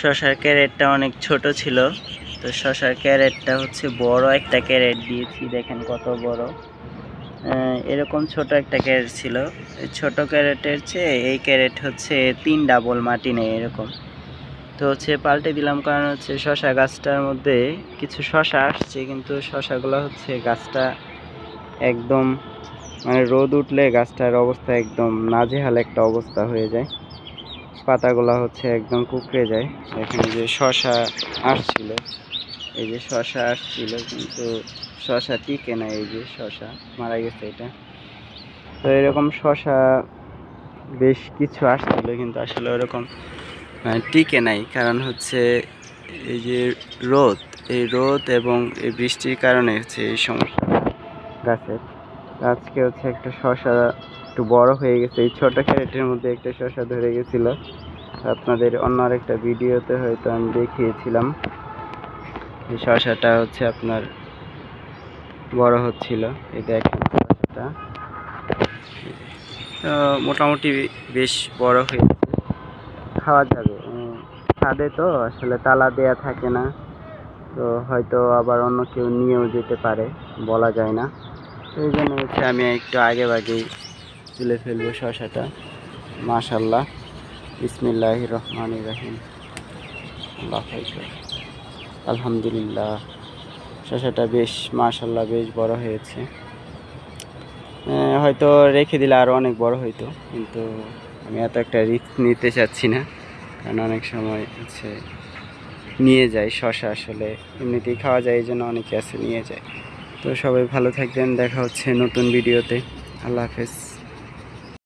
শসার ক্যারেটটা অনেক ছোট ছিল, তো শসার ক্যারেটটা হচ্ছে বড় একটা ক্যারেট দিয়েছি, দেখেন কত বড়। এরকম ছোট একটা ক্যারেট ছিল, এই ছোট ক্যারেটের চেয়ে এই ক্যারেট হচ্ছে 3 ডাবল মাটি নেই এরকম। তো হচ্ছে পাল্টে দিলাম, কারণ হচ্ছে শসা গাছটার মধ্যে কিছু শসা আসছে, কিন্তু শসাগুলো হচ্ছে গাছটা একদম মানে রোদ উঠলে গাছটার অবস্থা একদম নাজেহাল একটা অবস্থা হয়ে যায়, পাতাগুলো হচ্ছে একদম কুকড়ে যায়। এখানে যে শসা আসছিল, এই যে শসা আসছিল, কিন্তু শসা টিকে না, এই যে শসা মারা গেছে এটা। তো এরকম শসা বেশ কিছু আসছিল, কিন্তু আসলে ওরকম টিকে নাই, কারণ হচ্ছে এই যে রোদ, এই রোদ এবং এই বৃষ্টির কারণে হচ্ছে এই সমস্যা গাছের। আজকে হচ্ছে একটা শসা একটু বড় হয়ে গেছে, এই ছোট ক্যারেটের মধ্যে একটা শসা ধরে গেছিল, আপনাদের অন্য আরেকটা ভিডিওতে হয়তো আমি দেখিয়েছিলাম। এই শসাটা হচ্ছে আপনার বড় হচ্ছিল, এই দেখেন শসাটা তো মোটামুটি বেশ বড় হয়েছে, খাওয়া যাবে। ছাদে তো আসলে তালা দেয়া থাকে না, তো হয়তো আবার অন্য কেউ নিয়েও যেতে পারে, বলা যায় না। তো এই জন্য হচ্ছে আমি একটু আগে ভাগেই তুলে ফেলবো শসাটা। মাশাল্লাহ, বিসমিল্লাহির রহমানির রহিম, আল্লাহু আকবার, আলহামদুলিল্লাহ। শসাটা বেশ মাশাল্লাহ বেশ বড় হয়েছে। হয়তো রেখে দিলে আরও অনেক বড় হইতো, কিন্তু আমি এত একটা রিস্ক নিতে চাচ্ছি না, কারণ অনেক সময় হচ্ছে নিয়ে যায় শসা, আসলে এমনিতেই খাওয়া যায়, এই জন্য অনেকে আছে নিয়ে যায়। তো সবাই ভালো থাকবেন, দেখা হচ্ছে নতুন ভিডিওতে। আল্লাহ হাফেজ।